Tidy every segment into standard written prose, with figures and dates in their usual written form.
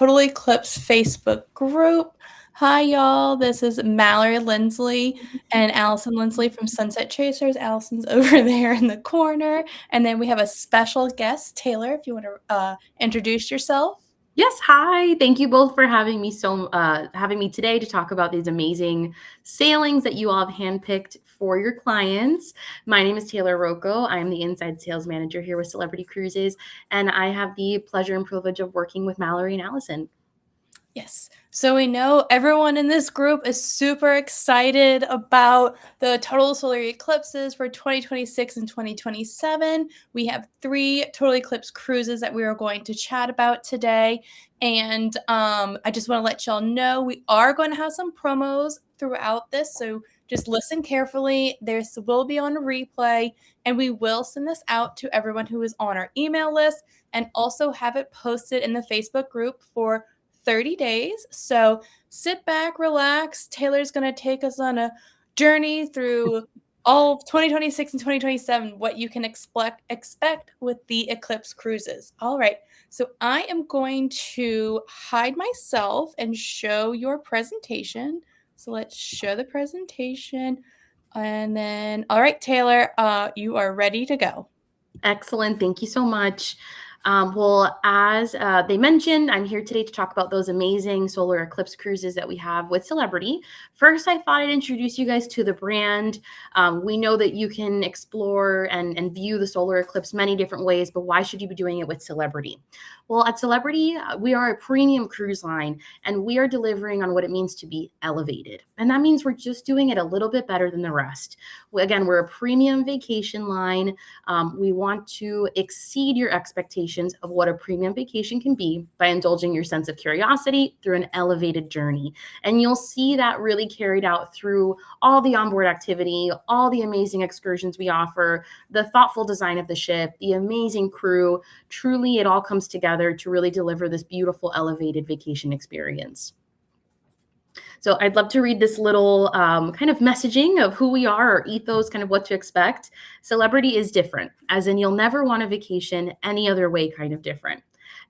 Total Eclipse Facebook group. Hi, y'all. This is Mallory Lindsley and Allison Lindsley from Sunset Chasers. Allison's over there in the corner. And then we have a special guest, Taylor, if you want to introduce yourself. Yes, hi. Thank you both for having me today to talk about these amazing sailings that you all have handpicked for your clients. My name is Taylor Rouco. I'm the inside sales manager here with Celebrity Cruises, and I have the pleasure and privilege of working with Mallory and Allison. Yes. So we know everyone in this group is super excited about the total solar eclipses for 2026 and 2027. We have 3 total eclipse cruises that we are going to chat about today. And I just want to let y'all know we are going to have some promos throughout this. So just listen carefully. This will be on a replay, and we will send this out to everyone who is on our email list and also have it posted in the Facebook group for 30 days. So sit back, relax. Taylor's going to take us on a journey through all of 2026 and 2027, what you can expect with the Eclipse cruises. All right. So I am going to hide myself and show your presentation. So let's show the presentation. And then, all right, Taylor, you are ready to go. Excellent. Thank you so much. As they mentioned, I'm here today to talk about those amazing solar eclipse cruises that we have with Celebrity. First, I thought I'd introduce you guys to the brand. We know that you can explore and view the solar eclipse many different ways, but why should you be doing it with Celebrity? Well, at Celebrity, we are a premium cruise line, and we are delivering on what it means to be elevated. And that means we're just doing it a little bit better than the rest. Again, we're a premium vacation line. We want to exceed your expectations of what a premium vacation can be by indulging your sense of curiosity through an elevated journey. And you'll see that really carried out through all the onboard activity, all the amazing excursions we offer, the thoughtful design of the ship, the amazing crew. Truly, it all comes together to really deliver this beautiful elevated vacation experience. So I'd love to read this little kind of messaging of who we are, our ethos, kind of what to expect. Celebrity is different, as in you'll never want a vacation any other way kind of different.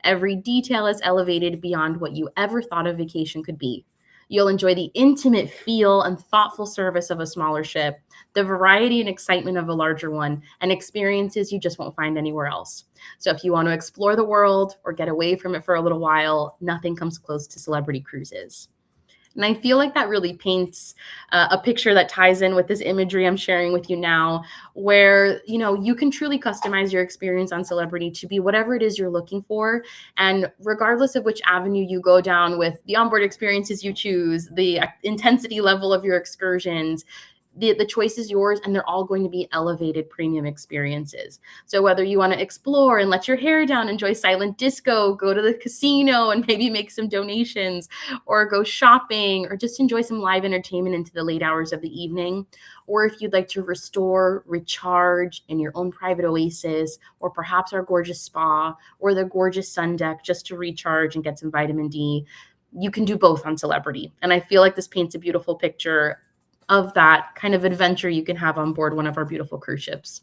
Every detail is elevated beyond what you ever thought a vacation could be. You'll enjoy the intimate feel and thoughtful service of a smaller ship, the variety and excitement of a larger one, and experiences you just won't find anywhere else. So if you want to explore the world or get away from it for a little while, nothing comes close to Celebrity Cruises. And I feel like that really paints a picture that ties in with this imagery I'm sharing with you now, where, you can truly customize your experience on Celebrity to be whatever it is you're looking for. And regardless of which avenue you go down with the onboard experiences you choose, the intensity level of your excursions, the choice is yours, and they're all going to be elevated premium experiences. So whether you want to explore and let your hair down, enjoy silent disco, go to the casino and maybe make some donations, or go shopping, or just enjoy some live entertainment into the late hours of the evening, or if you'd like to restore, recharge in your own private oasis, or perhaps our gorgeous spa, or the gorgeous sun deck just to recharge and get some vitamin D, you can do both on Celebrity. And I feel like this paints a beautiful picture of that kind of adventure you can have on board one of our beautiful cruise ships.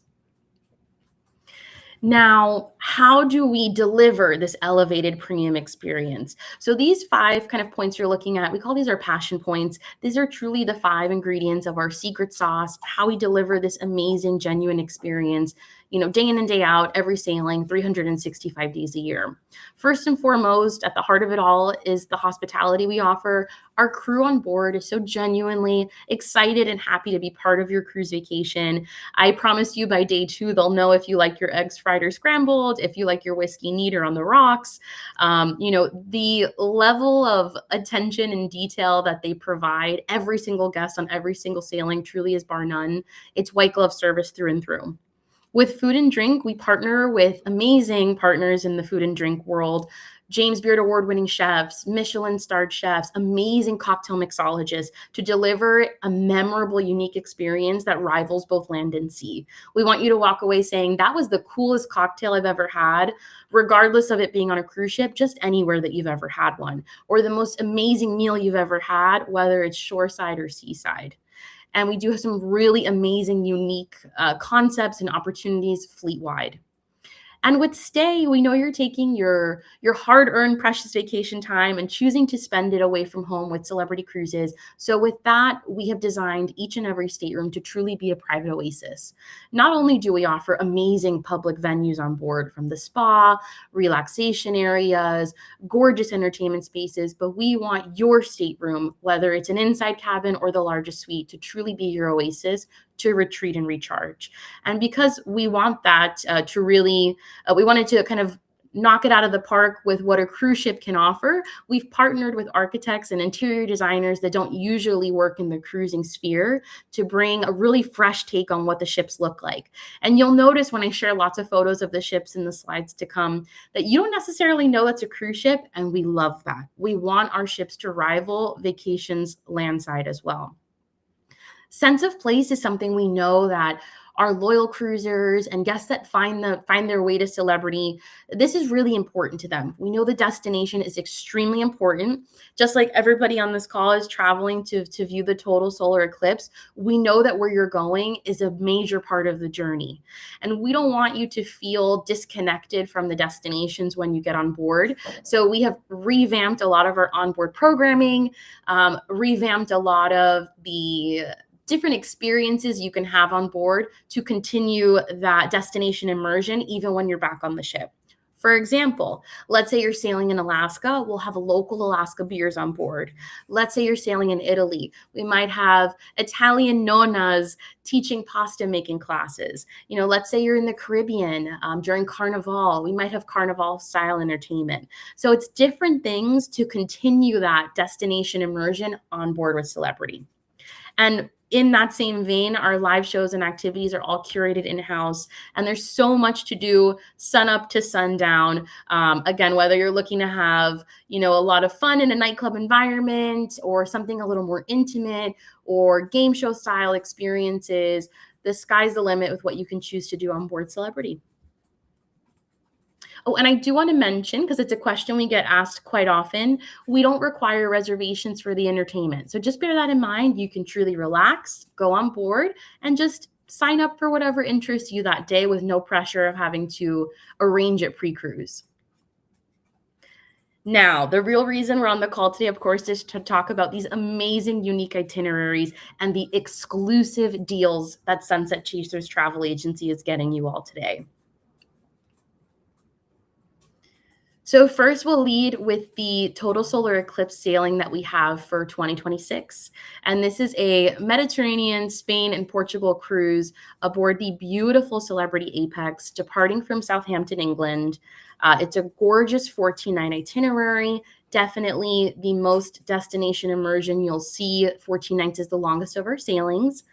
Now, how do we deliver this elevated premium experience? So these 5 kind of points you're looking at, we call these our passion points. These are truly the 5 ingredients of our secret sauce, how we deliver this amazing, genuine experience, day in and day out, every sailing, 365 days a year. First and foremost, at the heart of it all is the hospitality we offer. Our crew on board is so genuinely excited and happy to be part of your cruise vacation. I promise you by day 2, they'll know if you like your eggs fried or scrambled, if you like your whiskey neat or on the rocks. The level of attention and detail that they provide every single guest on every single sailing truly is bar none. It's white glove service through and through. With food and drink, we partner with amazing partners in the food and drink world. James Beard award-winning chefs, Michelin-starred chefs, amazing cocktail mixologists to deliver a memorable, unique experience that rivals both land and sea. We want you to walk away saying, that was the coolest cocktail I've ever had, regardless of it being on a cruise ship, just anywhere that you've ever had one, or the most amazing meal you've ever had, whether it's shoreside or seaside. And we do have some really amazing, unique concepts and opportunities fleet-wide. And with stay, we know you're taking your hard-earned precious vacation time and choosing to spend it away from home with Celebrity Cruises. So with that, we have designed each and every stateroom to truly be a private oasis. Not only do we offer amazing public venues on board, from the spa, relaxation areas, gorgeous entertainment spaces, but we want your stateroom, whether it's an inside cabin or the largest suite, to truly be your oasis to retreat and recharge. And because we want that to really, we wanted to kind of knock it out of the park with what a cruise ship can offer. We've partnered with architects and interior designers that don't usually work in the cruising sphere to bring a really fresh take on what the ships look like. And you'll notice when I share lots of photos of the ships in the slides to come that you don't necessarily know it's a cruise ship, and we love that. We want our ships to rival vacations landside as well. Sense of place is something we know that our loyal cruisers and guests that find their way to Celebrity, this is really important to them. We know the destination is extremely important. Just like everybody on this call is traveling to view the total solar eclipse, we know that where you're going is a major part of the journey. And we don't want you to feel disconnected from the destinations when you get on board. So we have revamped a lot of our onboard programming, revamped a lot of the different experiences you can have on board to continue that destination immersion even when you're back on the ship. For example, let's say you're sailing in Alaska, we'll have local Alaska beers on board. Let's say you're sailing in Italy, we might have Italian nonnas teaching pasta making classes. Let's say you're in the Caribbean during Carnival, we might have Carnival style entertainment. So it's different things to continue that destination immersion on board with Celebrity. And in that same vein, our live shows and activities are all curated in-house, and there's so much to do sun up to sundown. Again, whether you're looking to have, a lot of fun in a nightclub environment or something a little more intimate or game show style experiences, the sky's the limit with what you can choose to do on board Celebrity. Oh, and I do want to mention, because it's a question we get asked quite often, we don't require reservations for the entertainment. So just bear that in mind. You can truly relax, go on board, and just sign up for whatever interests you that day with no pressure of having to arrange it pre-cruise. Now, the real reason we're on the call today, of course, is to talk about these amazing, unique itineraries and the exclusive deals that Sunset Chasers Travel Agency is getting you all today. So first, we'll lead with the total solar eclipse sailing that we have for 2026. And this is a Mediterranean, Spain, and Portugal cruise aboard the beautiful Celebrity Apex, departing from Southampton, England. It's a gorgeous 14-night itinerary. Definitely the most destination immersion you'll see. 14 nights is the longest of our sailings.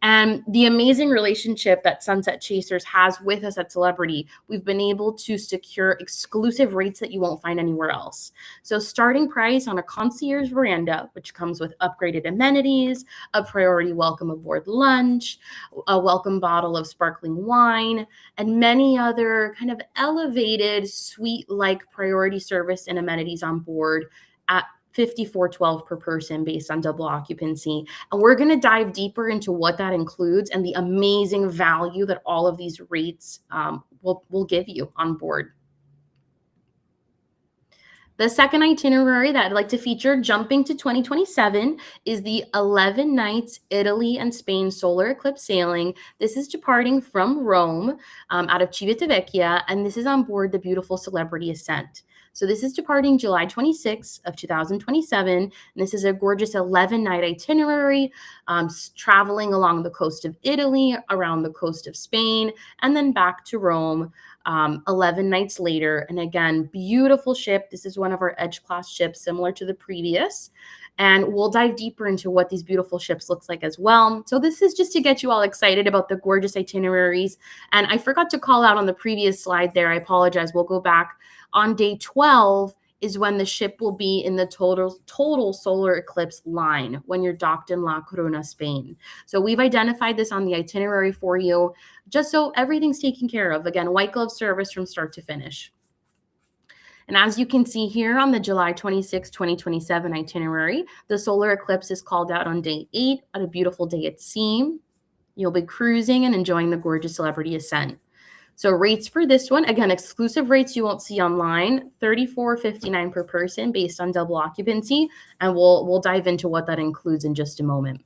And the amazing relationship that Sunset Chasers has with us at Celebrity, we've been able to secure exclusive rates that you won't find anywhere else. So starting price on a concierge veranda, which comes with upgraded amenities, a priority welcome aboard lunch, a welcome bottle of sparkling wine, and many other kind of elevated suite-like priority service and amenities on board at $54.12 per person based on double occupancy. And we're going to dive deeper into what that includes and the amazing value that all of these rates will give you on board. The second itinerary that I'd like to feature, jumping to 2027, is the 11 nights Italy and Spain solar eclipse sailing. This is departing from Rome out of Civitavecchia, and this is on board the beautiful Celebrity Ascent. So this is departing July 26th of 2027. And this is a gorgeous 11-night itinerary, traveling along the coast of Italy, around the coast of Spain, and then back to Rome 11 nights later. And again, beautiful ship. This is one of our Edge class ships, similar to the previous. And we'll dive deeper into what these beautiful ships looks like as well. So this is just to get you all excited about the gorgeous itineraries. And I forgot to call out on the previous slide there. I apologize. We'll go back. On day 12 is when the ship will be in the total solar eclipse line when you're docked in La Coruna, Spain. So we've identified this on the itinerary for you, just so everything's taken care of. Again, white glove service from start to finish. And as you can see here on the July 26, 2027 itinerary, the solar eclipse is called out on day 8 on a beautiful day at sea. You'll be cruising and enjoying the gorgeous Celebrity Ascent. So rates for this one, again, exclusive rates you won't see online, $34.59 per person based on double occupancy, and we'll dive into what that includes in just a moment.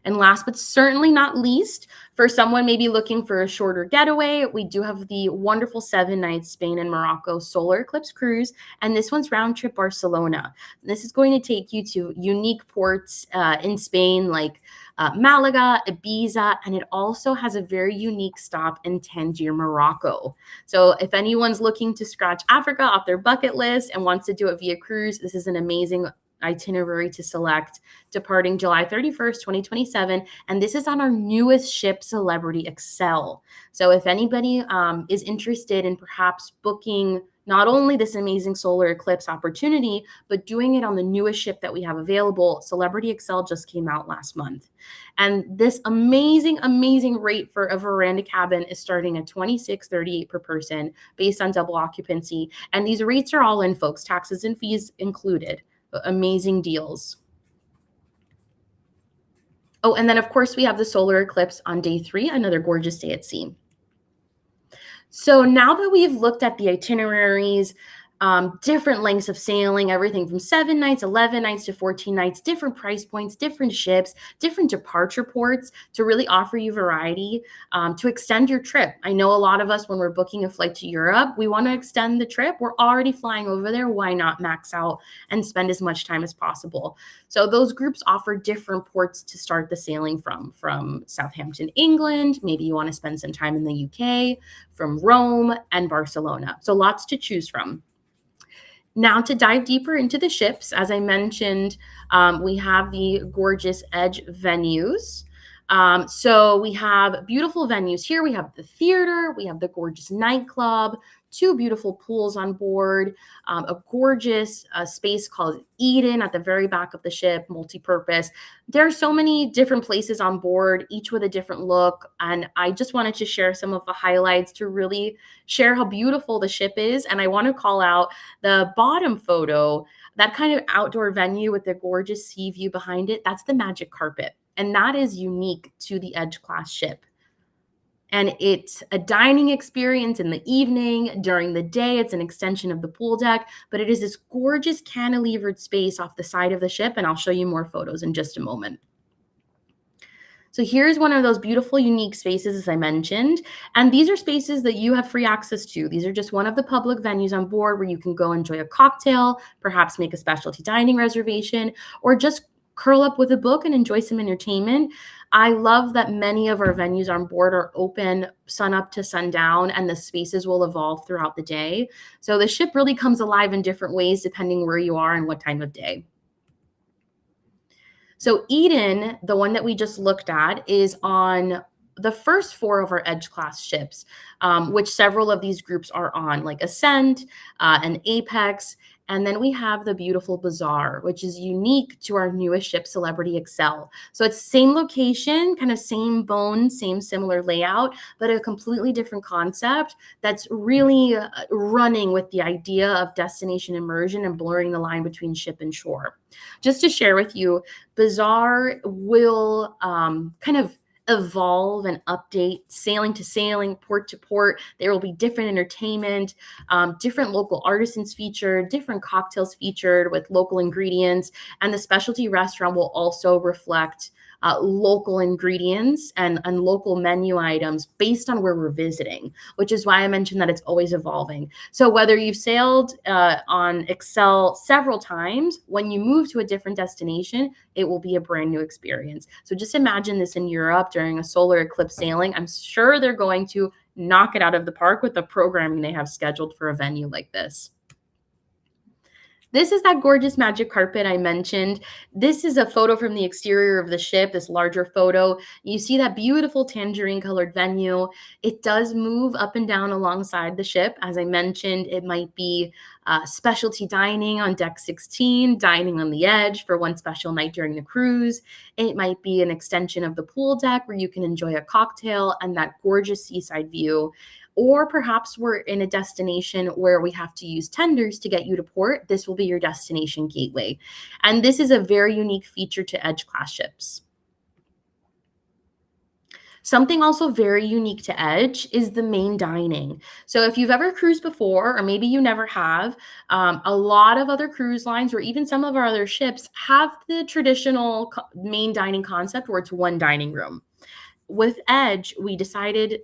And last but certainly not least, for someone maybe looking for a shorter getaway, we do have the wonderful 7-night Spain and Morocco solar eclipse cruise. And this one's round trip Barcelona. This is going to take you to unique ports in Spain like Malaga, Ibiza, and it also has a very unique stop in Tangier, Morocco. So if anyone's looking to scratch Africa off their bucket list and wants to do it via cruise, this is an amazing itinerary to select, departing July 31st, 2027. And this is on our newest ship, Celebrity Excel. So if anybody is interested in perhaps booking not only this amazing solar eclipse opportunity, but doing it on the newest ship that we have available, Celebrity Excel just came out last month. And this amazing, amazing rate for a veranda cabin is starting at $26.38 per person based on double occupancy. And these rates are all in, folks, taxes and fees included. Amazing deals. Oh, and then of course we have the solar eclipse on day 3, another gorgeous day at sea. So now that we've looked at the itineraries, different lengths of sailing, everything from 7 nights, 11 nights to 14 nights, different price points, different ships, different departure ports to really offer you variety to extend your trip. I know a lot of us, when we're booking a flight to Europe, we want to extend the trip. We're already flying over there. Why not max out and spend as much time as possible? So those groups offer different ports to start the sailing from Southampton, England. Maybe you want to spend some time in the UK, from Rome and Barcelona. So lots to choose from. Now to dive deeper into the ships, as I mentioned, we have the gorgeous Edge venues. So we have beautiful venues here. We have the theater, we have the gorgeous nightclub, 2 beautiful pools on board, a gorgeous space called Eden at the very back of the ship, multi-purpose. There are so many different places on board, each with a different look. And I just wanted to share some of the highlights to really share how beautiful the ship is. And I want to call out the bottom photo, that kind of outdoor venue with the gorgeous sea view behind it. That's the magic carpet. And that is unique to the Edge class ship. And it's a dining experience in the evening. During the day, it's an extension of the pool deck, but it is this gorgeous cantilevered space off the side of the ship. And I'll show you more photos in just a moment. So here's one of those beautiful, unique spaces, as I mentioned. And these are spaces that you have free access to. These are just one of the public venues on board where you can go enjoy a cocktail, perhaps make a specialty dining reservation, or just curl up with a book and enjoy some entertainment. I love that many of our venues on board are open sun up to sundown, and the spaces will evolve throughout the day. So the ship really comes alive in different ways depending where you are and what time of day. So Eden, the one that we just looked at, is on the first 4 of our Edge class ships, which several of these groups are on, like Ascent and Apex. And then we have the beautiful Bazaar, which is unique to our newest ship, Celebrity Excel. So it's same location, kind of same bones, same similar layout, but a completely different concept that's really running with the idea of destination immersion and blurring the line between ship and shore. Just to share with you, Bazaar will kind of evolve and update sailing to sailing, port to port. There will be different entertainment, different local artisans featured, different cocktails featured with local ingredients, and the specialty restaurant will also reflect local ingredients and local menu items based on where we're visiting, which is why I mentioned that it's always evolving. So whether you've sailed on Excel several times, when you move to a different destination, it will be a brand new experience. So just imagine this in Europe during a solar eclipse sailing. I'm sure they're going to knock it out of the park with the programming they have scheduled for a venue like this. This is that gorgeous magic carpet I mentioned. This is a photo from the exterior of the ship, this larger photo. You see that beautiful tangerine colored venue. It does move up and down alongside the ship. As I mentioned, it might be specialty dining on deck 16, dining on the edge for one special night during the cruise. It might be an extension of the pool deck where you can enjoy a cocktail and that gorgeous seaside view. Or perhaps we're in a destination where we have to use tenders to get you to port. This will be your destination gateway. And this is a very unique feature to Edge class ships. Something also very unique to Edge is the main dining. So if you've ever cruised before, or maybe you never have, a lot of other cruise lines or even some of our other ships have the traditional main dining concept where it's one dining room. With Edge, we decided,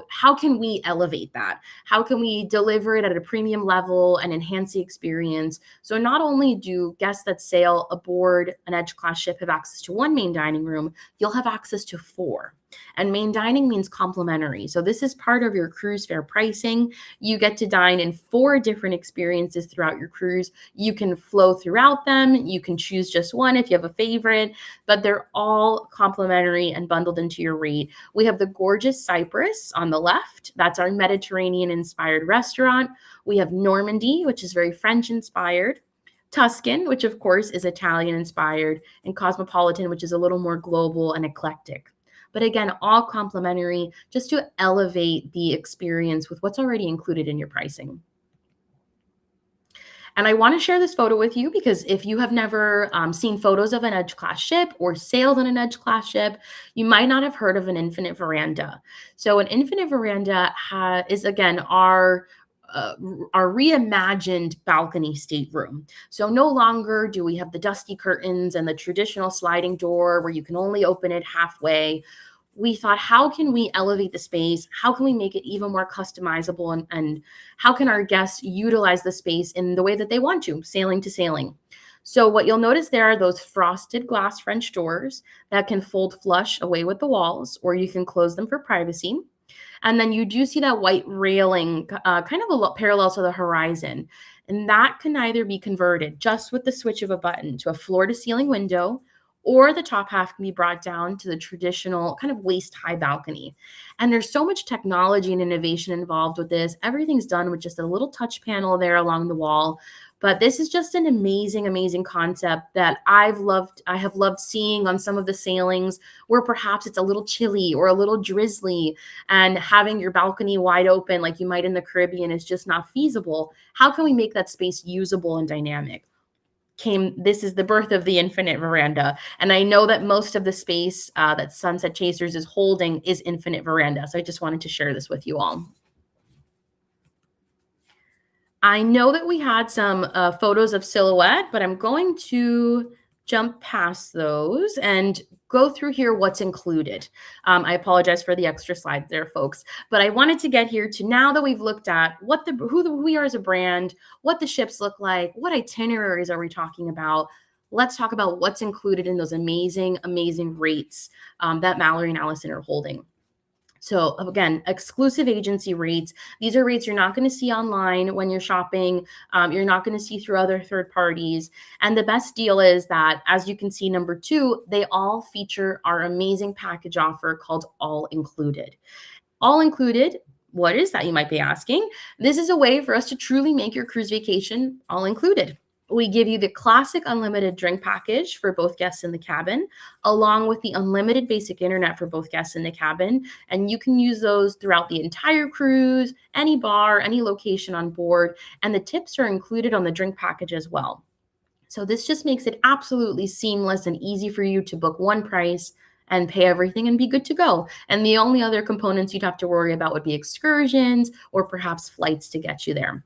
how can we elevate that? How can we deliver it at a premium level and enhance the experience? So not only do guests that sail aboard an Edge class ship have access to one main dining room, you'll have access to four. And main dining means complimentary. So this is part of your cruise fare pricing. You get to dine in four different experiences throughout your cruise. You can flow throughout them. You can choose just one if you have a favorite, but they're all complimentary and bundled into your rate. We have the gorgeous Cyprus on the left. That's our Mediterranean-inspired restaurant. We have Normandy, which is very French-inspired. Tuscan, which of course is Italian-inspired, and Cosmopolitan, which is a little more global and eclectic. But again, all complimentary, just to elevate the experience with what's already included in your pricing. And I want to share this photo with you because if you have never seen photos of an Edge class ship or sailed on an Edge class ship, you might not have heard of an infinite veranda. So an infinite veranda is, again, our reimagined balcony stateroom. So no longer do we have the dusty curtains and the traditional sliding door where you can only open it halfway. We thought, how can we elevate the space? How can we make it even more customizable? And how can our guests utilize the space in the way that they want to, sailing to sailing? So what you'll notice there are those frosted glass French doors that can fold flush away with the walls, or you can close them for privacy. And then you do see that white railing kind of parallel to the horizon. And that can either be converted just with the switch of a button to a floor-to-ceiling window, or the top half can be brought down to the traditional kind of waist-high balcony. And there's so much technology and innovation involved with this. Everything's done with just a little touch panel there along the wall. But this is just an amazing, amazing concept that I have loved seeing on some of the sailings where perhaps it's a little chilly or a little drizzly, and having your balcony wide open like you might in the Caribbean is just not feasible. How can we make that space usable and dynamic? This is the birth of the infinite veranda. And I know that most of the space that Sunset Chasers is holding is infinite veranda. So I just wanted to share this with you all. I know that we had some photos of silhouette, but I'm going to jump past those and go through here what's included. I apologize for the extra slides there, folks, but I wanted to get here to, now that we've looked at who we are as a brand, what the ships look like, what itineraries are we talking about. Let's talk about what's included in those amazing, amazing rates that Mallory and Allison are holding. So again, exclusive agency rates. These are rates you're not going to see online when you're shopping. You're not going to see through other third parties. And the best deal is that, as you can see, number 2, they all feature our amazing package offer called All Included. All Included, what is that, you might be asking? This is a way for us to truly make your cruise vacation all included. We give you the classic unlimited drink package for both guests in the cabin, along with the unlimited basic internet for both guests in the cabin. And you can use those throughout the entire cruise, any bar, any location on board. And the tips are included on the drink package as well. So this just makes it absolutely seamless and easy for you to book one price and pay everything and be good to go. And the only other components you'd have to worry about would be excursions or perhaps flights to get you there.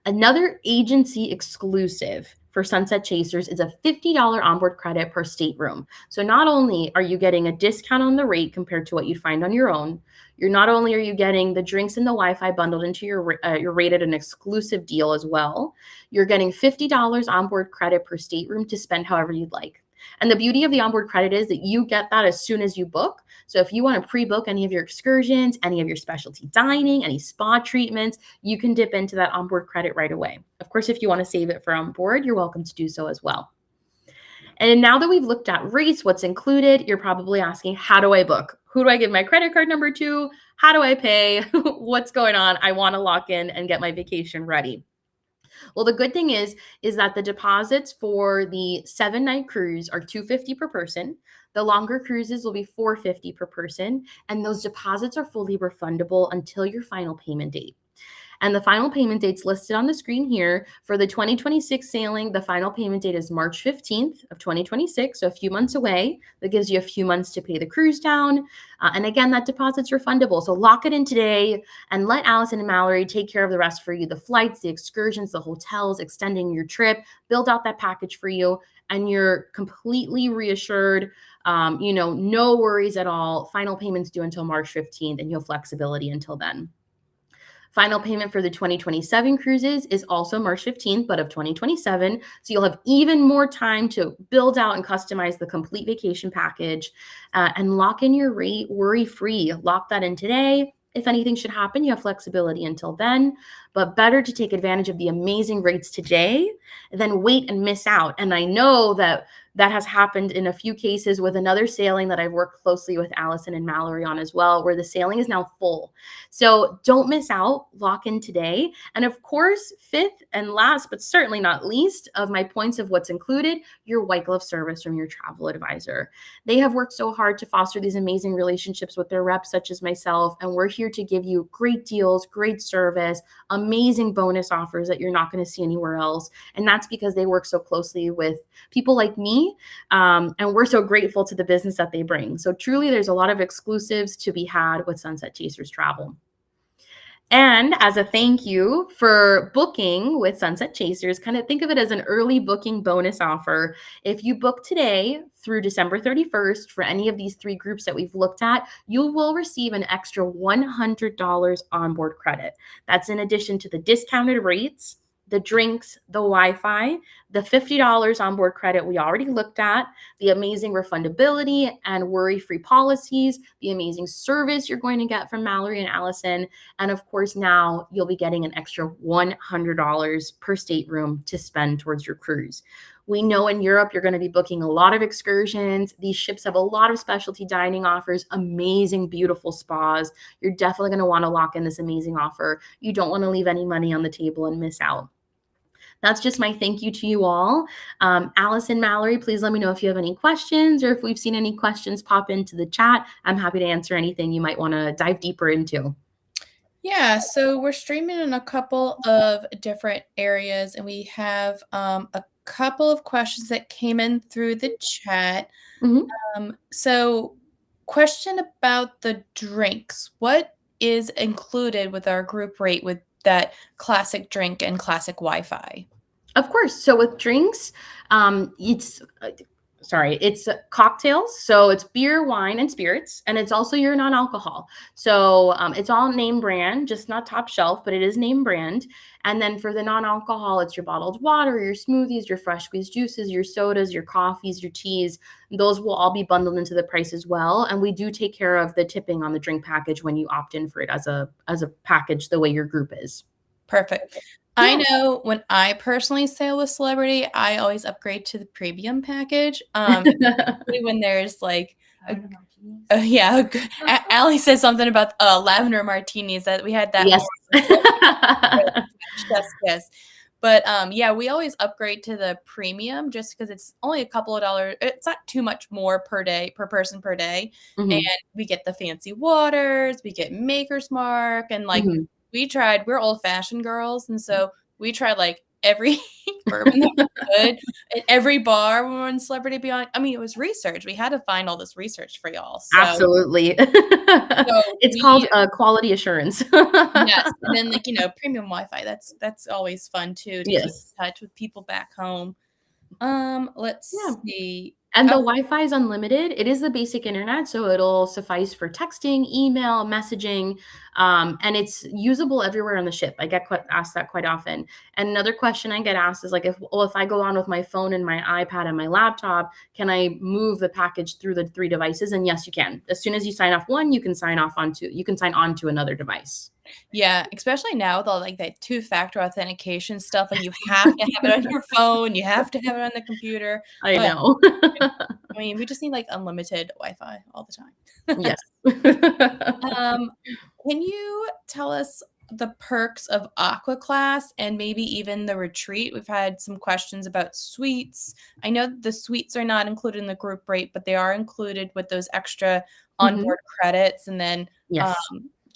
Another agency exclusive for Sunset Chasers is a $50 onboard credit per stateroom. So not only are you getting a discount on the rate compared to what you'd find on your own, not only are you getting the drinks and the Wi-Fi bundled into your rate at an exclusive deal as well, you're getting $50 onboard credit per stateroom to spend however you'd like. And the beauty of the onboard credit is that you get that as soon as you book. So if you want to pre-book any of your excursions, any of your specialty dining, any spa treatments, you can dip into that onboard credit right away. Of course, if you want to save it for onboard, you're welcome to do so as well. And now that we've looked at rates, what's included, you're probably asking, how do I book? Who do I give my credit card number to? How do I pay? What's going on? I want to lock in and get my vacation ready. Well, the good thing is that the deposits for the 7-night cruise are $250 per person. The longer cruises will be $450 per person, and those deposits are fully refundable until your final payment date. And the final payment date's listed on the screen here. For the 2026 sailing, the final payment date is March 15th of 2026, so a few months away. That gives you a few months to pay the cruise down. And again, that deposit's refundable. So lock it in today and let Allison and Mallory take care of the rest for you. The flights, the excursions, the hotels, extending your trip, build out that package for you. And you're completely reassured, no worries at all. Final payments due until March 15th, and you have flexibility until then. Final payment for the 2027 cruises is also March 15th, but of 2027. So you'll have even more time to build out and customize the complete vacation package and lock in your rate worry-free. Lock that in today. If anything should happen, you have flexibility until then, but better to take advantage of the amazing rates today than wait and miss out. And I know that has happened in a few cases with another sailing that I've worked closely with Allison and Mallory on as well, where the sailing is now full. So don't miss out, lock in today. And of course, fifth and last, but certainly not least of my points of what's included, your white glove service from your travel advisor. They have worked so hard to foster these amazing relationships with their reps, such as myself, and we're here to give you great deals, great service, amazing bonus offers that you're not going to see anywhere else. And that's because they work so closely with people like me, and we're so grateful to the business that they bring. So truly, there's a lot of exclusives to be had with Sunset Chasers Travel. And as a thank you for booking with Sunset Chasers, kind of think of it as an early booking bonus offer. If you book today through December 31st for any of these 3 groups that we've looked at, you will receive an extra $100 onboard credit. That's in addition to the discounted rates, the drinks, the Wi-Fi, the $50 onboard credit we already looked at, the amazing refundability and worry-free policies, the amazing service you're going to get from Mallory and Allison, and of course now you'll be getting an extra $100 per stateroom to spend towards your cruise. We know in Europe you're going to be booking a lot of excursions. These ships have a lot of specialty dining offers, amazing, beautiful spas. You're definitely going to want to lock in this amazing offer. You don't want to leave any money on the table and miss out. That's just my thank you to you all. Allison, Mallory, please let me know if you have any questions or if we've seen any questions pop into the chat. I'm happy to answer anything you might want to dive deeper into. Yeah, so we're streaming in a couple of different areas, and we have a couple of questions that came in through the chat. So question about the drinks. What is included with our group rate with that classic drink and classic Wi-Fi? Of course. So with drinks, it's cocktails. So it's beer, wine, and spirits, and it's also your non-alcohol. So it's all name brand, just not top shelf, but it is name brand. And then for the non-alcohol, it's your bottled water, your smoothies, your fresh squeezed juices, your sodas, your coffees, your teas. Those will all be bundled into the price as well. And we do take care of the tipping on the drink package when you opt in for it as a package the way your group is. Perfect. I know when I personally sail with Celebrity, I always upgrade to the premium package. When there's like, Allie says something about lavender martinis that we had that. Yes. Yes. But we always upgrade to the premium just because it's only a couple of dollars. It's not too much more per person per day. And we get the fancy waters, we get Maker's Mark, and we're old fashioned girls. And so we tried like every bourbon that we could at every bar when we were in Celebrity Beyond. I mean, it was research. We had to find all this research for y'all. So. Absolutely. It's called quality assurance. Yes. And then premium Wi-Fi. That's always fun too, to keep in touch with people back home. Let's see. And the Wi-Fi is unlimited. It is the basic internet, so it'll suffice for texting, email, messaging, and it's usable everywhere on the ship. I get asked that quite often. And another question I get asked is like, if I go on with my phone and my iPad and my laptop, can I move the package through the 3 devices? And yes, you can. As soon as you sign off one, you can sign on to another device. Yeah, especially now with all like that 2-factor authentication stuff, and you have to have it on your phone, you have to have it on the computer. I know. I mean, we just need like unlimited Wi-Fi all the time. Yes. Can you tell us the perks of Aqua Class and maybe even the retreat? We've had some questions about suites. I know the suites are not included in the group rate, but they are included with those extra onboard credits. And then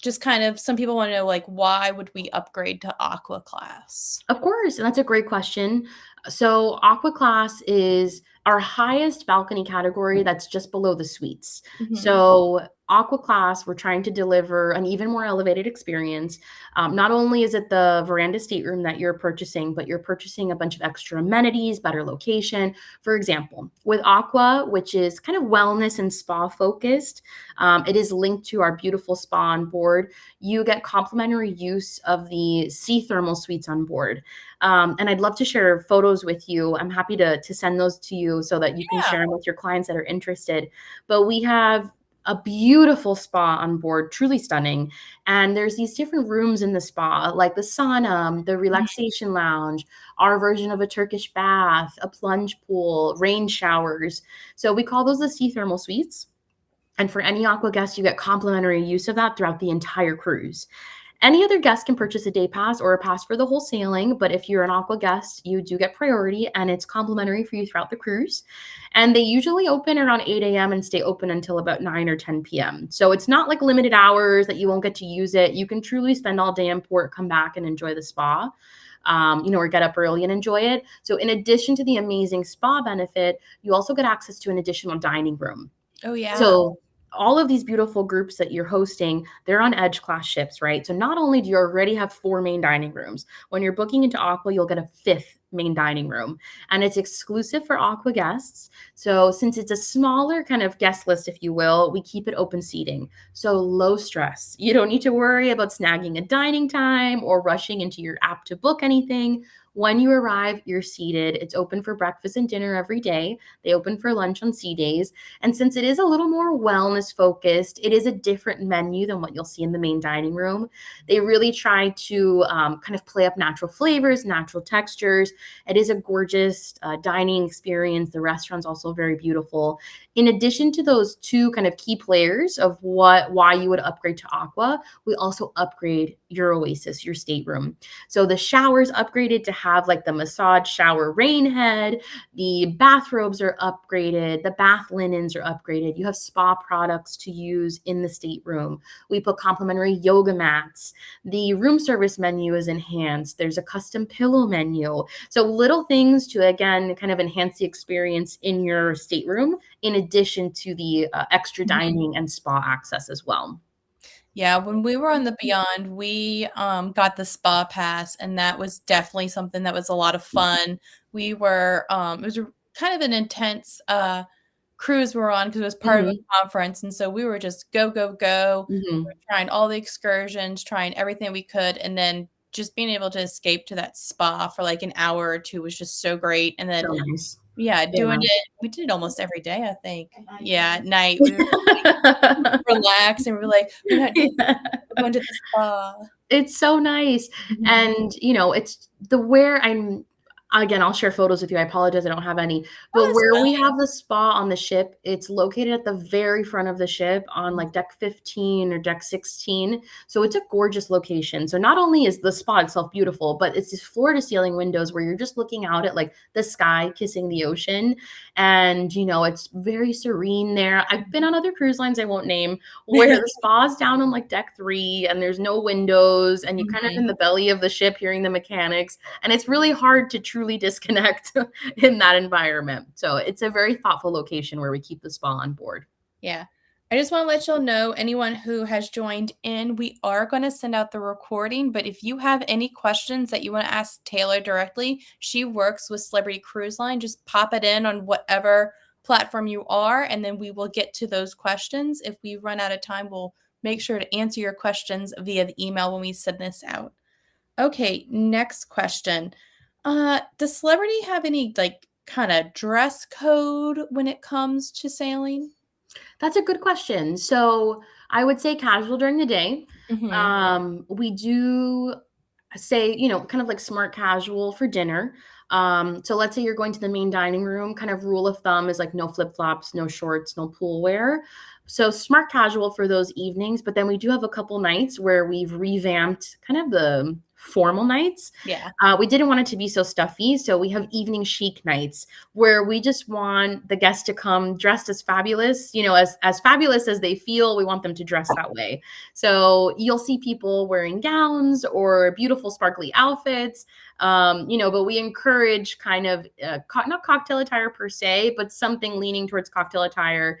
just kind of some people want to know, like, why would we upgrade to Aqua class? Of course, and that's a great question. So, Aqua Class is our highest balcony category that's just below the suites. Mhm. So, Aqua Class, we're trying to deliver an even more elevated experience. Not only is it the veranda stateroom that you're purchasing, but you're purchasing a bunch of extra amenities, better location. For example, with Aqua, which is kind of wellness and spa focused, it is linked to our beautiful spa on board. You get complimentary use of the sea thermal suites on board. And I'd love to share photos with you. I'm happy to send those to you so that you can Yeah. share them with your clients that are interested. But we have a beautiful spa on board, truly stunning. And there's these different rooms in the spa, like the sauna, the relaxation lounge, our version of a Turkish bath, a plunge pool, rain showers. So we call those the sea thermal suites. And for any Aqua guest, you get complimentary use of that throughout the entire cruise. Any other guest can purchase a day pass or a pass for the whole sailing, but if you're an Aqua guest, you do get priority and it's complimentary for you throughout the cruise. And they usually open around 8 a.m. and stay open until about 9 or 10 p.m. So it's not like limited hours that you won't get to use it. You can truly spend all day in port, come back and enjoy the spa. Or get up early and enjoy it. So, in addition to the amazing spa benefit, you also get access to an additional dining room. Oh, yeah. So all of these beautiful groups that you're hosting, they're on Edge class ships, right? So not only do you already have 4 main dining rooms, when you're booking into Aqua, you'll get a 5th main dining room, and it's exclusive for Aqua guests. So since it's a smaller kind of guest list, if you will, we keep it open seating. So low stress. You don't need to worry about snagging a dining time or rushing into your app to book anything. When you arrive, you're seated. It's open for breakfast and dinner every day. They open for lunch on sea days. And since it is a little more wellness focused, it is a different menu than what you'll see in the main dining room. They really try to kind of play up natural flavors, natural textures. It is a gorgeous dining experience. The restaurant's also very beautiful. In addition to those two kind of key players of why you would upgrade to Aqua, we also upgrade your Oasis, your stateroom. So the shower's upgraded to have like the massage shower rain head. The bathrobes are upgraded. The bath linens are upgraded. You have spa products to use in the stateroom. We put complimentary yoga mats. The room service menu is enhanced. There's a custom pillow menu. So little things to, again, kind of enhance the experience in your stateroom, in addition to the extra dining and spa access as well. Yeah, when we were on the Beyond, we, got the spa pass, and that was definitely something that was a lot of fun. We were, it was kind of an intense, cruise we were on because it was part of Hmm. a conference, and so we were just go, go, go. We were Hmm. trying all the excursions, trying everything we could, and then just being able to escape to that spa for, like, an hour or 2 was just so great, and then So nice. yeah, doing Yeah. it we did it almost every day, I think. Yeah, at night, we were relax, and we were like, "We're not doing Yeah. we're going to the spa." It's so nice. Mhm. And, it's the where I'm again, I'll share photos with you. I apologize, I don't have any. Oh, But that's where we fine. have the spa on the ship, it's located at the very front of the ship on like deck 15 or deck 16. So it's a gorgeous location. So not only is the spa itself beautiful, but it's these floor to ceiling windows where you're just looking out at like the sky kissing the ocean. And, it's very serene there. I've been on other cruise lines I won't name where the spa's down on like deck 3 and there's no windows and you kind of in Mhm. the belly of the ship hearing the mechanics, and it's really hard to truly disconnect in that environment. So it's a very thoughtful location where we keep the spa on board. Yeah. I just wanna let y'all know, anyone who has joined in, we are gonna send out the recording, but if you have any questions that you wanna ask Taylor directly, she works with Celebrity Cruise Line, just pop it in on whatever platform you are, and then we will get to those questions. If we run out of time, we'll make sure to answer your questions via the email when we send this out. Okay, next question. Does Celebrity have any, like, kinda dress code when it comes to sailing? That's a good question. So I would say casual during the day. Mhm. We do say, kind of like smart casual for dinner. So let's say you're going to the main dining room, kind of rule of thumb is like no flip flops, no shorts, no pool wear. So smart casual for those evenings. But then we do have a couple nights where we've revamped kind of the formal nights. Yeah. We didn't want it to be so stuffy, so we have evening chic nights where we just want the guests to come dressed as fabulous, as fabulous as they feel. We want them to dress that way. So you'll see people wearing gowns or beautiful sparkly outfits, but we encourage kind of not cocktail attire per se, but something leaning towards cocktail attire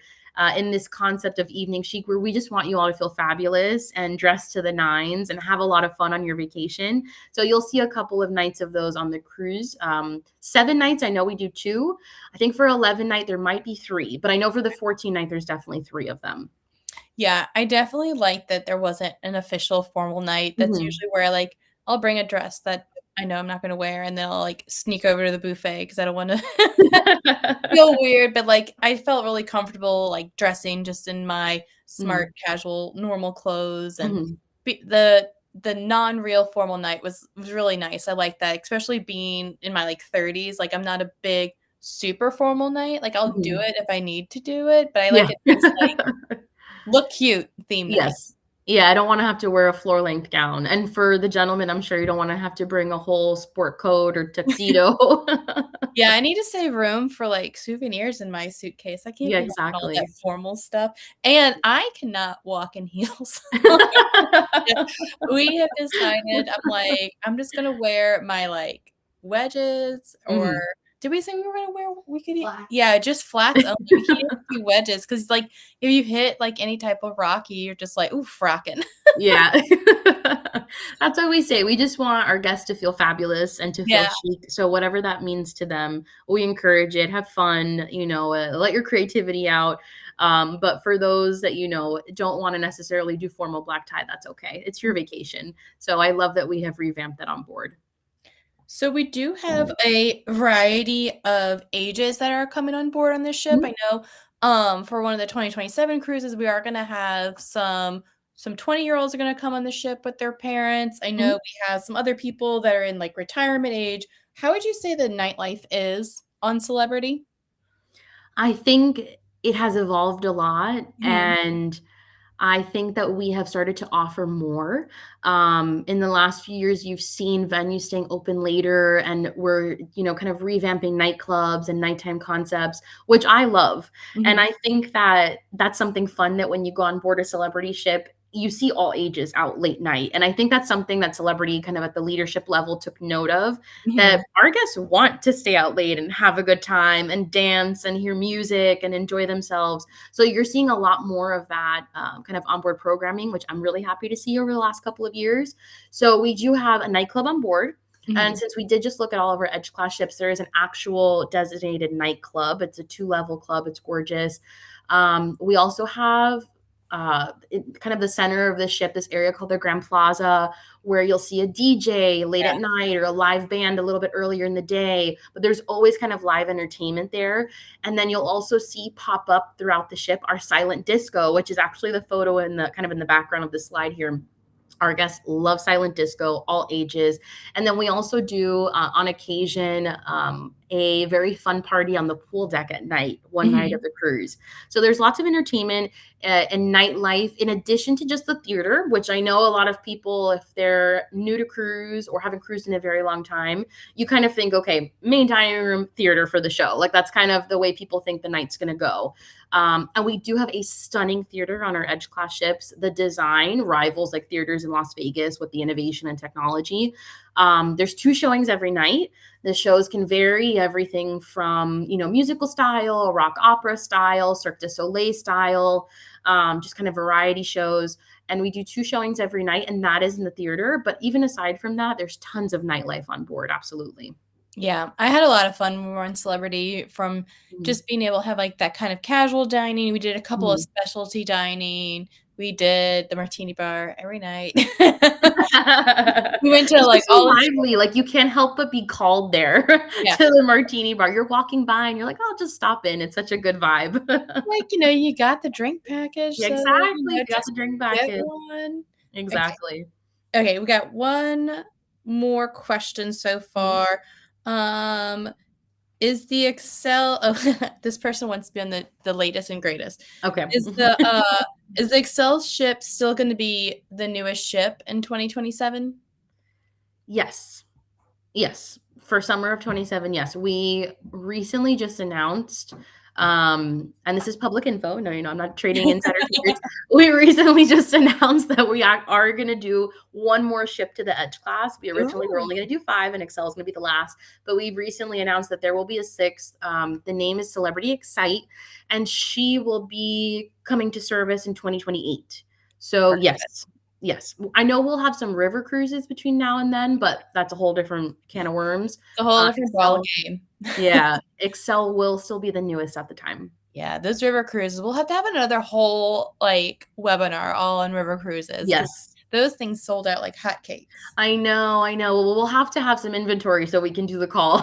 in this concept of evening chic, where we just want you all to feel fabulous and dress to the nines and have a lot of fun on your vacation. So you'll see a couple of nights of those on the cruise. 7 nights, I know we do 2. I think for 11 night, there might be 3, but I know for the 14 night, there's definitely 3 of them. Yeah, I definitely like that there wasn't an official formal night. That's Mhm. usually where I'll bring a dress that I know I'm not gonna wear, and then I'll sneak over to the buffet because I don't want to feel weird. But I felt really comfortable dressing just in my smart, Mhm. casual, normal clothes, and Mhm. the non-real formal night was really nice. I like that, especially being in my 30s. I'm not a big super formal night. I'll do Mhm. it if I need to do it, but I Yeah. like a nice look cute theme night. Yes. Yeah, I don't wanna have to wear a floor length gown, and for the gentleman, I'm sure you don't wanna have to bring a whole sport coat or tuxedo. Yeah, I need to save room for, souvenirs in my suitcase. I can't Yeah, be having all that exactly. formal stuff, and I cannot walk in heels. Yeah, we have decided I'm just gonna wear my, wedges, or Mhm. did we say we were gonna wear we could yeah, just flats only. We can't even do wedges 'cause, if you hit, any type of rocky, you're just like, "Oof, rockin'." Yeah. That's what we say. We just want our guests to feel fabulous and to feel Yeah. chic. So whatever that means to them, we encourage it. Have fun, let your creativity out. But for those that, don't want to necessarily do formal black tie, that's okay. It's your vacation. So I love that we have revamped that on board. So we do have a variety of ages that are coming on board on this ship. Mhm. I know for one of the 2027 cruises, we are going to have some 20-year-olds are going to come on the ship with their parents. I know Mhm. we have some other people that are in retirement age. How would you say the nightlife is on Celebrity? I think it has evolved a lot, Mhm. and I think that we have started to offer more. In the last few years, you've seen venues staying open later, and we're, kind of revamping nightclubs and nighttime concepts, which I love. And Mhm. I think that that's something fun that when you go on board a celebrity ship, you see all ages out late night. And I think that's something that celebrity kind of at the leadership level took note of, that Mhm. our guests want to stay out late and have a good time and dance and hear music and enjoy themselves. So you're seeing a lot more of that kind of onboard programming, which I'm really happy to see over the last couple of years. So we do have a nightclub on board. And Mhm. since we did just look at all of our Edge class ships, there is an actual designated nightclub. It's a 2-level club. It's gorgeous. We also have kind of the center of the ship, this area called the Grand Plaza, where you'll see a DJ late Yeah. at night or a live band a little bit earlier in the day. But there's always kind of live entertainment there. And then you'll also see pop up throughout the ship our silent disco, which is actually the photo in the kind of in the background of the slide here. Our guests love silent disco, all ages. And then we also do, on occasion, a very fun party on the pool deck at night, one night of Mhm. the cruise. So there's lots of entertainment and nightlife in addition to just the theater, which I know a lot of people, if they're new to cruise or haven't cruised in a very long time, you kind of think, okay, main dining room, theater for the show. That's kind of the way people think the night's going to go. And we do have a stunning theater on our Edge class ships. The design rivals theaters in Las Vegas with the innovation and technology. There's 2 showings every night. The shows can vary everything from, musical style, rock opera style, Cirque du Soleil style, just kind of variety shows. And we do 2 showings every night, and that is in the theater. But even aside from that, there's tons of nightlife on board. Absolutely. Yeah, I had a lot of fun when we were on Celebrity, from Mhm. just being able to have, that kind of casual dining. We did a couple of Mhm. specialty dining. We did the martini bar every night. We went to, It's just so all the lively, you can't help but be called there yeah, to the martini bar. You're walking by and you're like, "I'll just stop in." It's such a good vibe. you got the drink package, Yeah, so, exactly, you got just the drink get package. one. Okay. Exactly. Okay, we got one more question so Mhm. far. Um, is the Excel oh, this person wants to be on the latest and greatest. Okay. Is the, uh is the Excel ship still gonna be the newest ship in 2027? Yes. Yes, for summer of 27, yes. We recently just announced, and this is public info. No, I'm not trading insider secrets. We recently just announced that we are going to do one more ship to the Edge class. We originally were Ooh, only going to do 5, and Excel is going to be the last. But we've recently announced that there will be a 6th. The name is Celebrity Excite, and she will be coming to service in 2028. So yes, yes, I know we'll have some river cruises between now and then, but that's a whole different can of worms. it's a whole different ball Excel, game. yeah, Excel will still be the newest at the time. Yeah, those river cruises. We'll have to have another whole like webinar all on river cruises because Yes, those things sold out like hotcakes. I know, I know. Well, we'll have to have some inventory so we can do the call.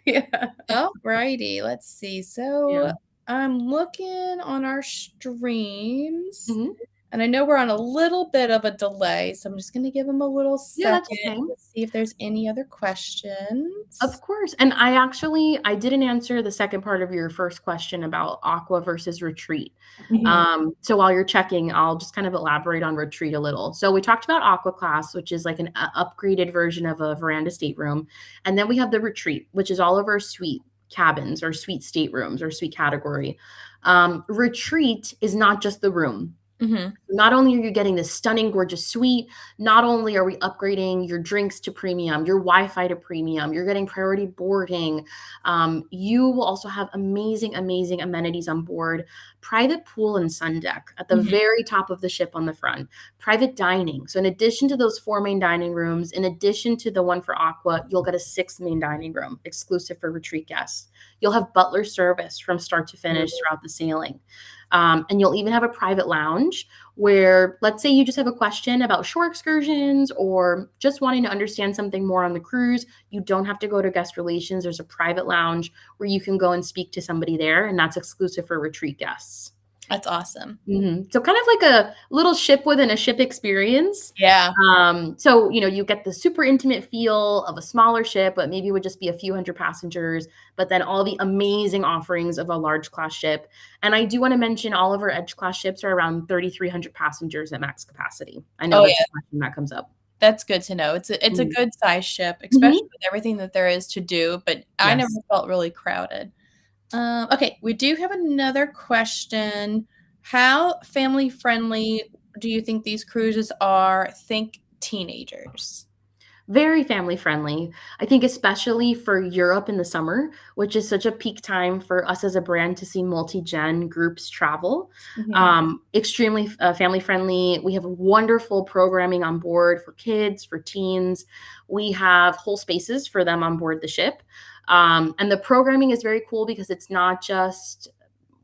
Yeah, Alrighty, let's see. So yeah. I'm looking on our streams, Mhm. and I know we're on a little bit of a delay, so I'm just going to give them a little Yeah, that's second okay. to see if there's any other Of questions. course. And I didn't answer the second part of your first question about aqua versus retreat. Mhm. So while you're checking, I'll just kind of elaborate on retreat a little. So we talked about aqua class, which is like an upgraded version of a veranda stateroom. And then we have the retreat, which is all of our suite cabins or suite staterooms or suite category. Retreat is not just the room. Mhm. Not only are you getting this stunning, gorgeous suite, not only are we upgrading your drinks to premium, your Wi-Fi to premium, you're getting priority boarding. You will also have amazing, amazing amenities on board. Private pool and sun deck at the Mhm. very top of the ship on the front. Private dining. So in addition to those 4 main dining rooms, in addition to the one for Aqua, you'll get a 6th main dining room exclusive for retreat guests. You'll have butler service from start to finish throughout the sailing. And you'll even have a private lounge where, let's say you just have a question about shore excursions or just wanting to understand something more on the cruise. You don't have to go to guest relations. There's a private lounge where you can go and speak to somebody there, and that's exclusive for retreat guests. That's awesome. So kind of like a little ship within a ship experience. Yeah. So, you get the super intimate feel of a smaller ship, but maybe it would just be a few hundred passengers, but then all the amazing offerings of a large class ship. And I do want to mention all of our Edge class ships are around 3,300 passengers at max capacity. I know Oh that's yeah, a question that comes up. that's good to know. It's a Mhm. good size ship, especially Mhm. with everything that there is to do, but I never Yes. felt really crowded. Okay, we do have another question. How family friendly do you think these cruises are? Think teenagers. Very family friendly. I think especially for Europe in the summer, which is such a peak time for us as a brand to see multi-gen groups travel. Mhm. Extremely family friendly. We have wonderful programming on board for kids, for teens. We have whole spaces for them on board the ship. And the programming is very cool because it's not just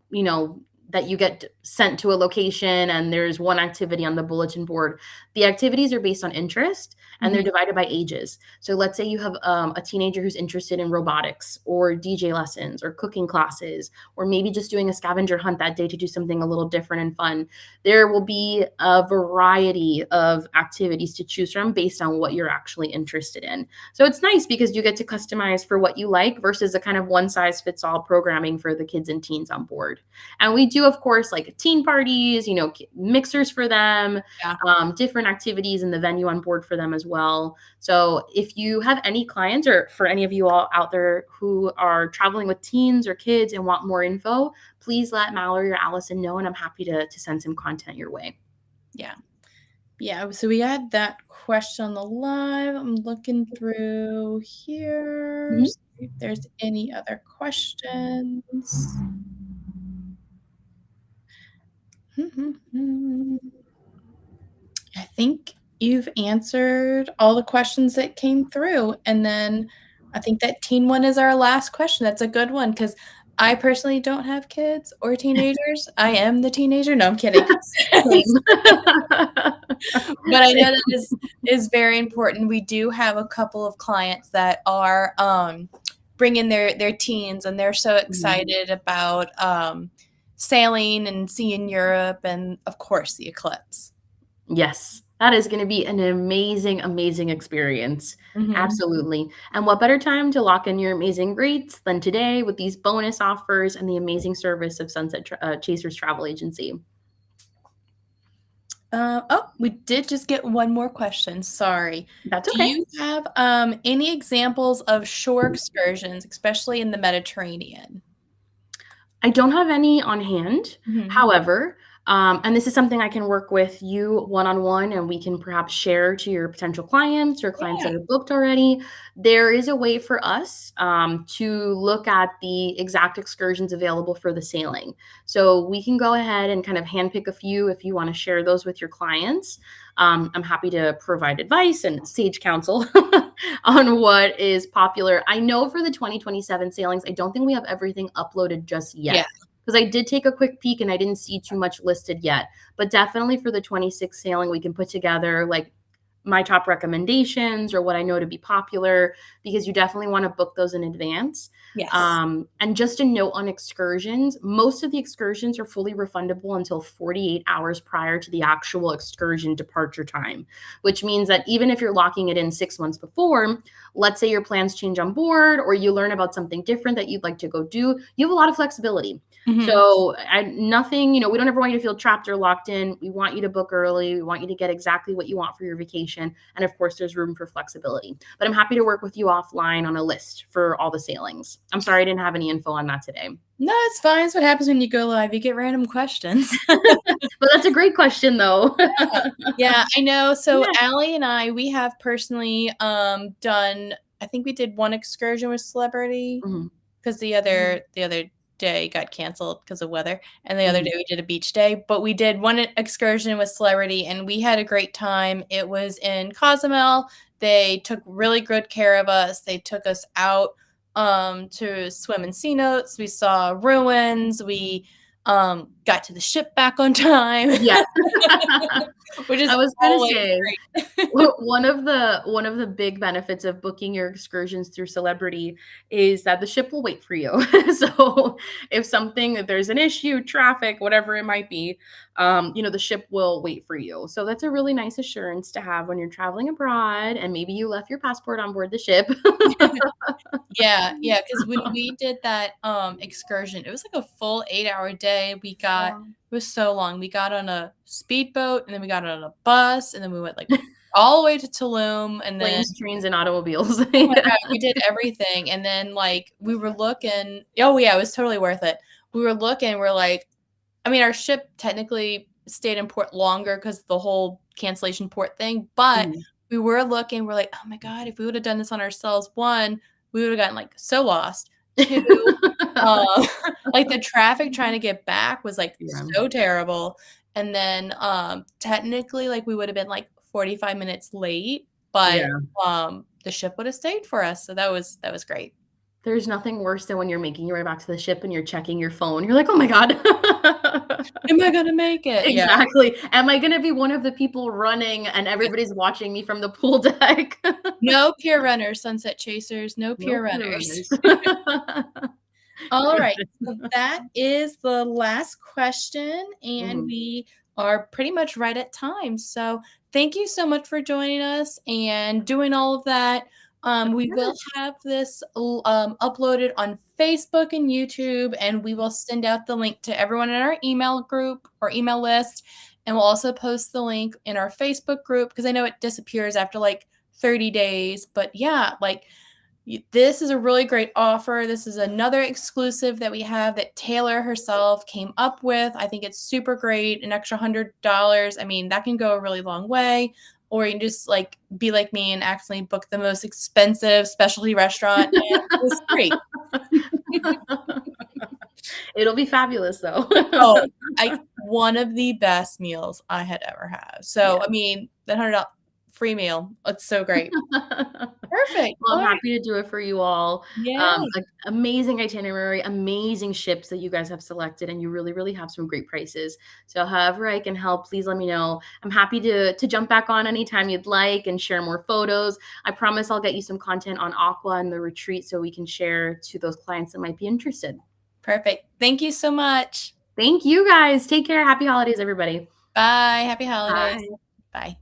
you know, that you get sent to a location and there's one activity on the bulletin board. The activities are based on interest and they're Mhm. divided by ages. So let's say you have a teenager who's interested in robotics or DJ lessons or cooking classes, or maybe just doing a scavenger hunt that day to do something a little different and fun. There will be a variety of activities to choose from based on what you're actually interested in. So it's nice because you get to customize for what you like versus a kind of one size fits all programming for the kids and teens on board. And we do, of course, like teen parties, mixers for them, Yeah. different activities in the venue on board for them as well. So if you have any clients or for any of you all out there who are traveling with teens or kids and want more info, please let Mallory or Allison know, and I'm happy to send some content your way. Yeah. Yeah, so we had that question on the live. I'm looking through here, Mhm. see if there's any other questions. I think you've answered all the questions that came through. And then I think that teen one is our last question. That's a good one because I personally don't have kids or teenagers. I am the teenager. No, I'm kidding. Same. But I know that Same. is very important. We do have a couple of clients that are bringing their teens, and they're so Mhm. excited about sailing and seeing Europe, and of course the eclipse. Yes, that is gonna be an amazing, amazing experience. Mhm. Absolutely. And what better time to lock in your amazing rates than today with these bonus offers and the amazing service of Sunset Chasers Travel Agency. Oh, we did just get one more question. Sorry. That's Do okay. you have any examples of shore excursions, especially in the Mediterranean? I don't have any on hand. Mhm. However, and this is something I can work with you one-on-one, and we can perhaps share to your potential clients or clients Yeah. that are booked already. There is a way for us to look at the exact excursions available for the sailing. So we can go ahead and kind of handpick a few if you want to share those with your clients. I'm happy to provide advice and sage counsel on what is popular. I know for the 2027 sailings, I don't think we have everything uploaded just Yeah. yet because I did take a quick peek and I didn't see too much listed yet. But definitely for the 26 sailing, we can put together like my top recommendations or what I know to be popular because you definitely want to book those in advance. Yes. And just a note on excursions, most of the excursions are fully refundable until 48 hours prior to the actual excursion departure time, which means that even if you're locking it in 6 months before, let's say your plans change on board or you learn about something different that you'd like to go do, you have a lot of flexibility. Mhm. So, nothing, we don't ever want you to feel trapped or locked in. We want you to book early. We want you to get exactly what you want for your vacation. And of course, there's room for flexibility. But I'm happy to work with you offline on a list for all the sailings. I'm sorry I didn't have any info on that today. No, it's fine. It's what happens when you go live. You get random questions. But that's a great question, though. Yeah, I know. So Yeah. Allie and I, we have personally done, I think we did one excursion with Celebrity Mhm. because the other day got canceled because of weather, and the other day Mhm. we did a beach day. But we did one excursion with Celebrity, and we had a great time. It was in Cozumel. They took really good care of us. They took us out to swim in cenotes. We saw ruins. We got to the ship back on time, Yeah. which is I was gonna always say, great. one of the big benefits of booking your excursions through Celebrity is that the ship will wait for you. So if something there's an issue, traffic, whatever it might be, the ship will wait for you. So that's a really nice assurance to have when you're traveling abroad and maybe you left your passport on board the ship. Yeah, yeah, because when we did that, excursion, it was like a full 8-hour day. It was so long. We got on a speedboat, and then we got on a bus, and then we went, like, all the way to Tulum, and then Planes, trains, and automobiles. oh my Yeah. god, we did everything, and then, like, we were looking oh, yeah, it was totally worth it. We were looking, we're like I mean, our ship technically stayed in port longer because the whole cancellation port thing, but Mhm. we were looking, we're like, "Oh my god, if we would've done this on ourselves, 1, we would've gotten, like, so lost. 2, uh, like, the traffic trying to get back was, like, Yeah. so terrible, and then, technically, like, we would've been, like, 45 minutes late, but, Yeah. the ship would've stayed for us, so that was great. There's nothing worse than when you're making your way back to the ship and you're checking your phone. You're like, "Oh my god." Am I gonna make it? Yeah. Exactly. Am I gonna be one of the people running and everybody's watching me from the pool deck? No pier runners, sunset chasers, no No pier peer runners. runners. All right, so that is the last question, and Mhm. we are pretty much right at time. So thank you so much for joining us and doing all of that. Of We will course. have this uploaded on Facebook and YouTube, and we will send out the link to everyone in our email group or email list. And we'll also post the link in our Facebook group because I know it disappears after like 30 days. But yeah, like this is a really great offer. This is another exclusive that we have that Taylor herself came up with. I think it's super great. An extra $100. I mean, that can go a really long way. Or you can just like be like me and accidentally book the most expensive specialty restaurant, and it was great. It'll be fabulous though. Oh, one of the best meals I had ever had. So, Yeah. I mean, that $100 free meal. It's so great. Perfect. Well, All I'm right. happy to do it for you all. Yay. Amazing itinerary, amazing ships that you guys have selected, and you really, really have some great prices. So, however I can help, please let me know. I'm happy to jump back on anytime you'd like and share more photos. I promise I'll get you some content on Aqua and the retreat so we can share to those clients that might be interested. Perfect. Thank you so much. Thank you guys. Take care. Happy holidays, everybody. Bye. Happy holidays. Bye. Bye.